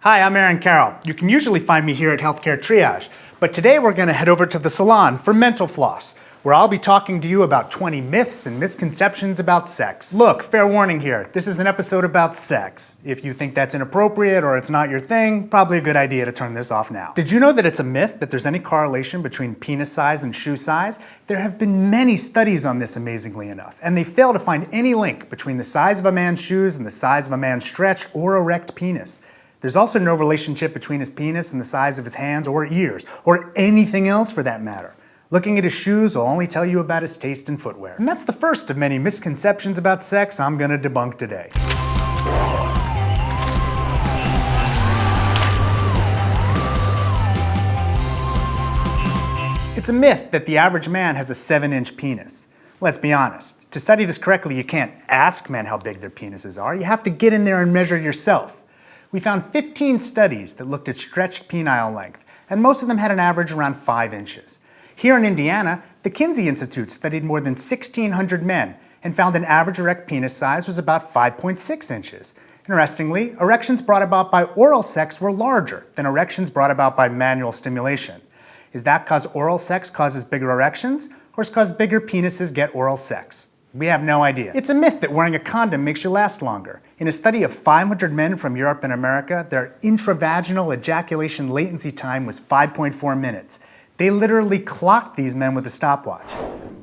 Hi, I'm Aaron Carroll. You can usually find me here at Healthcare Triage, but today we're going to head over to the salon for Mental Floss, where I'll be talking to you about 20 myths and misconceptions about sex. Look, fair warning here, this is an episode about sex. If you think that's inappropriate or it's not your thing, probably a good idea to turn this off now. Did you know that it's a myth that there's any correlation between penis size and shoe size? There have been many studies on this, amazingly enough, and they fail to find any link between the size of a man's shoes and the size of a man's stretched or erect penis. There's also no relationship between his penis and the size of his hands or ears, or anything else for that matter. Looking at his shoes will only tell you about his taste in footwear. And that's the first of many misconceptions about sex I'm gonna debunk today. It's a myth that the average man has a 7-inch penis. Let's be honest, to study this correctly, you can't ask men how big their penises are. You have to get in there and measure yourself. We found 15 studies that looked at stretched penile length, and most of them had an average around 5 inches. Here in Indiana, the Kinsey Institute studied more than 1,600 men and found an average erect penis size was about 5.6 inches. Interestingly, erections brought about by oral sex were larger than erections brought about by manual stimulation. Is that because oral sex causes bigger erections, or is it because bigger penises get oral sex? We have no idea. It's a myth that wearing a condom makes you last longer. In a study of 500 men from Europe and America, their intravaginal ejaculation latency time was 5.4 minutes. They literally clocked these men with a stopwatch.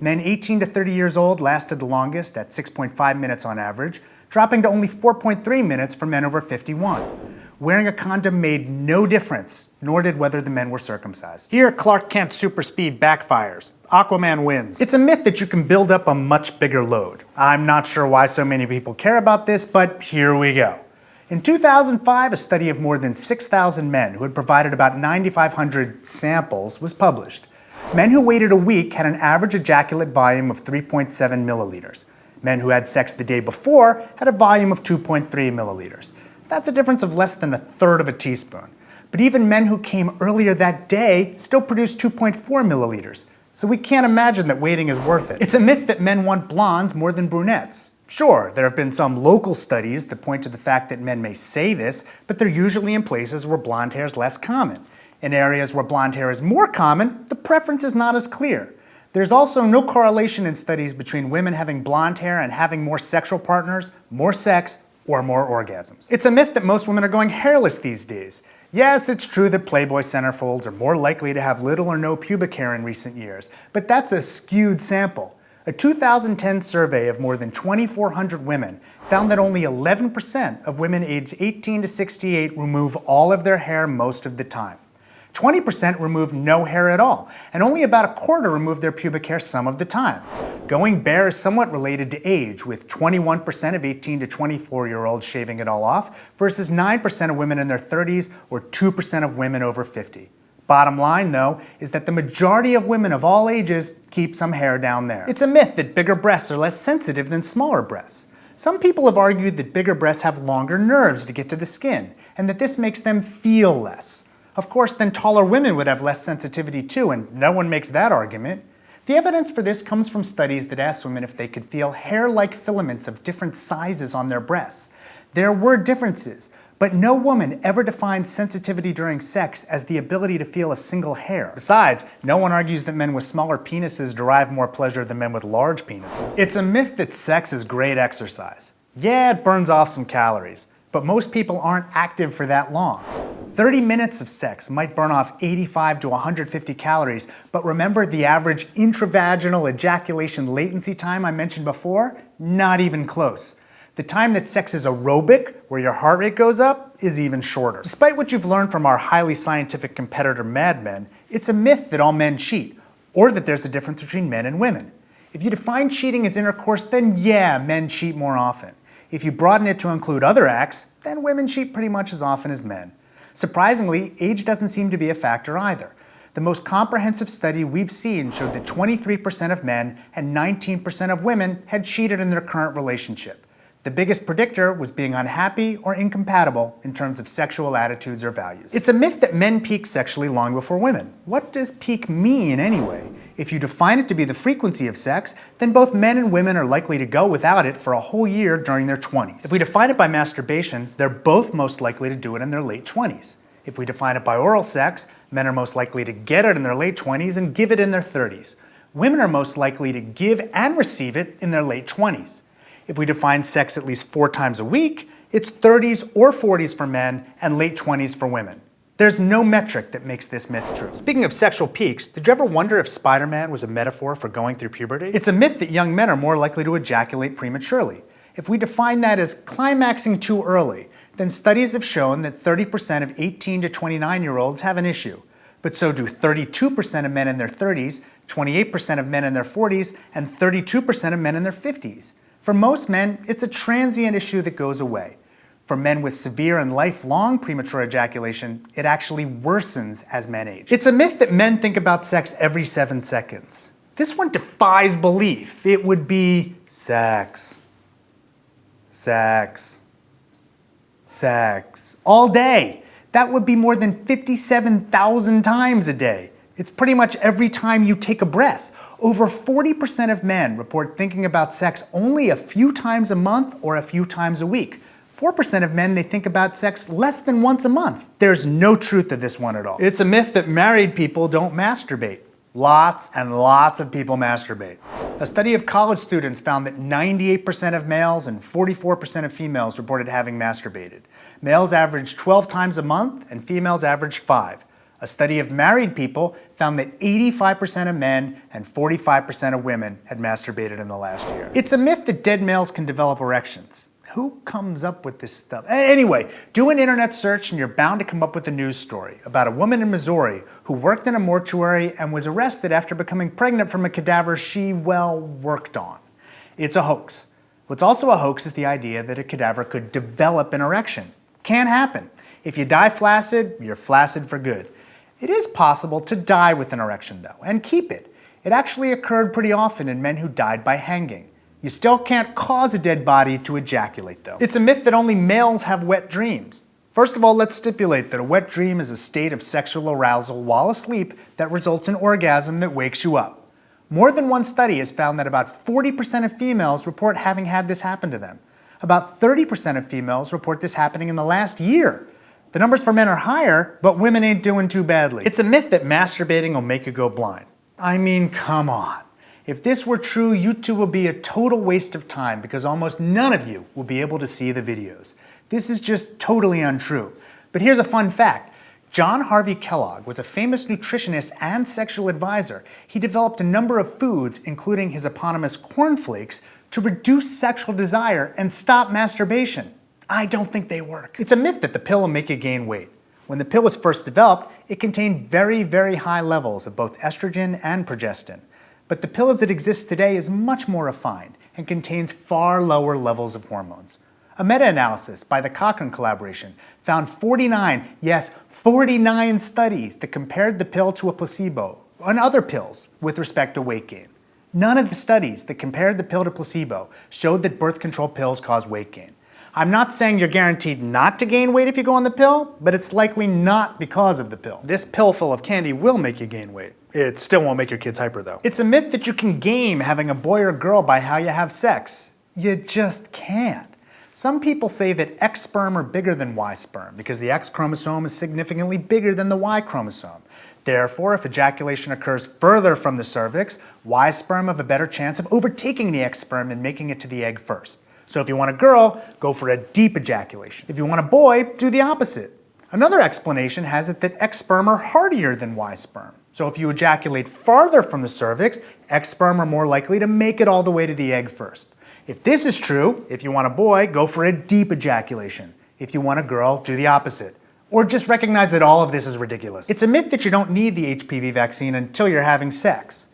Men 18 to 30 years old lasted the longest at 6.5 minutes on average, dropping to only 4.3 minutes for men over 51. Wearing a condom made no difference, nor did whether the men were circumcised. Here, Clark Kent super speed backfires. Aquaman wins. It's a myth that you can build up a much bigger load. I'm not sure why so many people care about this, but here we go. In 2005, a study of more than 6,000 men who had provided about 9,500 samples was published. Men who waited a week had an average ejaculate volume of 3.7 milliliters. Men who had sex the day before had a volume of 2.3 milliliters. That's a difference of less than a third of a teaspoon. But even men who came earlier that day still produced 2.4 milliliters. So we can't imagine that waiting is worth it. It's a myth that men want blondes more than brunettes. Sure, there have been some local studies that point to the fact that men may say this, but they're usually in places where blonde hair is less common. In areas where blonde hair is more common, the preference is not as clear. There's also no correlation in studies between women having blonde hair and having more sexual partners, more sex, or more orgasms. It's a myth that most women are going hairless these days. Yes, it's true that Playboy centerfolds are more likely to have little or no pubic hair in recent years, but that's a skewed sample. A 2010 survey of more than 2,400 women found that only 11% of women aged 18 to 68 remove all of their hair most of the time. 20% removed no hair at all, and only about a quarter removed their pubic hair some of the time. Going bare is somewhat related to age, with 21% of 18 to 24-year-olds shaving it all off, versus 9% of women in their 30s or 2% of women over 50. Bottom line, though, is that the majority of women of all ages keep some hair down there. It's a myth that bigger breasts are less sensitive than smaller breasts. Some people have argued that bigger breasts have longer nerves to get to the skin, and that this makes them feel less. Of course, then taller women would have less sensitivity too, and no one makes that argument. The evidence for this comes from studies that asked women if they could feel hair-like filaments of different sizes on their breasts. There were differences, but no woman ever defined sensitivity during sex as the ability to feel a single hair. Besides, no one argues that men with smaller penises derive more pleasure than men with large penises. It's a myth that sex is great exercise. Yeah, it burns off some calories, but most people aren't active for that long. 30 minutes of sex might burn off 85 to 150 calories, but remember the average intravaginal ejaculation latency time I mentioned before? Not even close. The time that sex is aerobic, where your heart rate goes up, is even shorter. Despite what you've learned from our highly scientific competitor Mad Men, it's a myth that all men cheat, or that there's a difference between men and women. If you define cheating as intercourse, then yeah, men cheat more often. If you broaden it to include other acts, then women cheat pretty much as often as men. Surprisingly, age doesn't seem to be a factor either. The most comprehensive study we've seen showed that 23% of men and 19% of women had cheated in their current relationship. The biggest predictor was being unhappy or incompatible in terms of sexual attitudes or values. It's a myth that men peak sexually long before women. What does peak mean anyway? If you define it to be the frequency of sex, then both men and women are likely to go without it for a whole year during their 20s. If we define it by masturbation, they're both most likely to do it in their late 20s. If we define it by oral sex, men are most likely to get it in their late 20s and give it in their 30s. Women are most likely to give and receive it in their late 20s. If we define sex at least 4 times a week, it's 30s or 40s for men and late 20s for women. There's no metric that makes this myth true. Speaking of sexual peaks, did you ever wonder if Spider-Man was a metaphor for going through puberty? It's a myth that young men are more likely to ejaculate prematurely. If we define that as climaxing too early, then studies have shown that 30% of 18 to 29-year-olds have an issue. But so do 32% of men in their 30s, 28% of men in their 40s, and 32% of men in their 50s. For most men, it's a transient issue that goes away. For men with severe and lifelong premature ejaculation, it actually worsens as men age. It's a myth that men think about sex every 7 seconds. This one defies belief. It would be sex, sex, sex, all day. That would be more than 57,000 times a day. It's pretty much every time you take a breath. Over 40% of men report thinking about sex only a few times a month or a few times a week. 4% of men, they think about sex less than once a month. There's no truth to this one at all. It's a myth that married people don't masturbate. Lots and lots of people masturbate. A study of college students found that 98% of males and 44% of females reported having masturbated. Males averaged 12 times a month and females averaged 5. A study of married people found that 85% of men and 45% of women had masturbated in the last year. It's a myth that dead males can develop erections. Who comes up with this stuff? Anyway, do an internet search and you're bound to come up with a news story about a woman in Missouri who worked in a mortuary and was arrested after becoming pregnant from a cadaver she, worked on. It's a hoax. What's also a hoax is the idea that a cadaver could develop an erection. Can't happen. If you die flaccid, you're flaccid for good. It is possible to die with an erection, though, and keep it. It actually occurred pretty often in men who died by hanging. You still can't cause a dead body to ejaculate, though. It's a myth that only males have wet dreams. First of all, let's stipulate that a wet dream is a state of sexual arousal while asleep that results in orgasm that wakes you up. More than one study has found that about 40% of females report having had this happen to them. About 30% of females report this happening in the last year. The numbers for men are higher, but women ain't doing too badly. It's a myth that masturbating will make you go blind. I mean, come on. If this were true, YouTube would be a total waste of time because almost none of you will be able to see the videos. This is just totally untrue. But here's a fun fact. John Harvey Kellogg was a famous nutritionist and sexual advisor. He developed a number of foods, including his eponymous cornflakes, to reduce sexual desire and stop masturbation. I don't think they work. It's a myth that the pill will make you gain weight. When the pill was first developed, it contained very, very high levels of both estrogen and progestin. But the pill as it exists today is much more refined and contains far lower levels of hormones. A meta-analysis by the Cochrane collaboration found 49, yes, 49 studies that compared the pill to a placebo and other pills with respect to weight gain. None of the studies that compared the pill to placebo showed that birth control pills cause weight gain. I'm not saying you're guaranteed not to gain weight if you go on the pill, but it's likely not because of the pill. This pill full of candy will make you gain weight. It still won't make your kids hyper though. It's a myth that you can game having a boy or girl by how you have sex. You just can't. Some people say that X sperm are bigger than Y sperm because the X chromosome is significantly bigger than the Y chromosome. Therefore, if ejaculation occurs further from the cervix, Y sperm have a better chance of overtaking the X sperm and making it to the egg first. So if you want a girl, go for a deep ejaculation. If you want a boy, do the opposite. Another explanation has it that X sperm are hardier than Y sperm. So if you ejaculate farther from the cervix, X sperm are more likely to make it all the way to the egg first. If this is true, if you want a boy, go for a deep ejaculation. If you want a girl, do the opposite. Or just recognize that all of this is ridiculous. It's a myth that you don't need the HPV vaccine until you're having sex.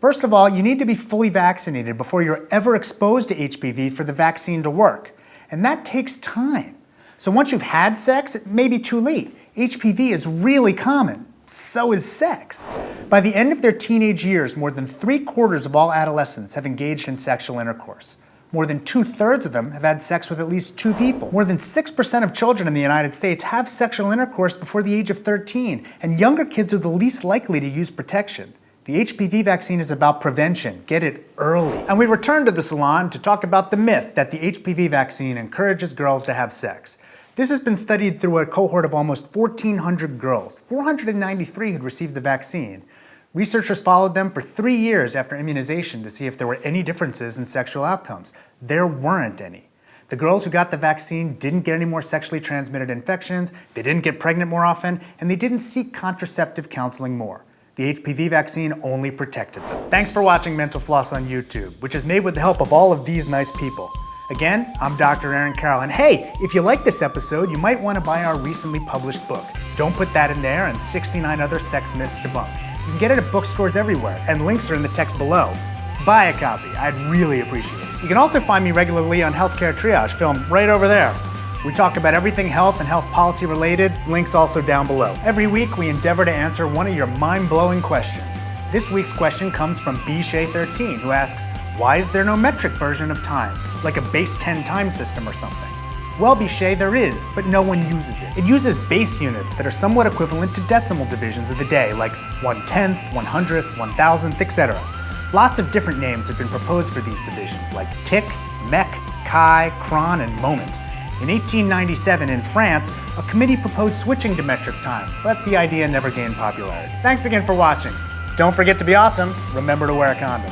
First of all, you need to be fully vaccinated before you're ever exposed to HPV for the vaccine to work. And that takes time. So once you've had sex, it may be too late. HPV is really common. So is sex. By the end of their teenage years, more than 3/4 of all adolescents have engaged in sexual intercourse. More than 2/3 of them have had sex with at least 2 people. More than 6% of children in the United States have sexual intercourse before the age of 13, and younger kids are the least likely to use protection. The HPV vaccine is about prevention. Get it early. And we return to the salon to talk about the myth that the HPV vaccine encourages girls to have sex. This has been studied through a cohort of almost 1,400 girls. 493 had received the vaccine. Researchers followed them for 3 years after immunization to see if there were any differences in sexual outcomes. There weren't any. The girls who got the vaccine didn't get any more sexually transmitted infections, they didn't get pregnant more often, and they didn't seek contraceptive counseling more. The HPV vaccine only protected them. Thanks for watching Mental Floss on YouTube, which is made with the help of all of these nice people. Again, I'm Dr. Aaron Carroll, and hey, if you like this episode, you might want to buy our recently published book, Don't Put That in There, and 69 Other Sex Myths Debunked. You can get it at bookstores everywhere, and links are in the text below. Buy a copy, I'd really appreciate it. You can also find me regularly on Healthcare Triage, filmed right over there. We talk about everything health and health policy related, links also down below. Every week we endeavor to answer one of your mind-blowing questions. This week's question comes from bshay13, who asks, why is there no metric version of time, like a base 10 time system or something? Well, Bishay, there is, but no one uses it. It uses base units that are somewhat equivalent to decimal divisions of the day, like 1/10th, 100th, 1000th, etc. Lots of different names have been proposed for these divisions, like tick, mech, chi, cron, and moment. In 1897 in France, a committee proposed switching to metric time, but the idea never gained popularity. Thanks again for watching. Don't forget to be awesome. Remember to wear a condom.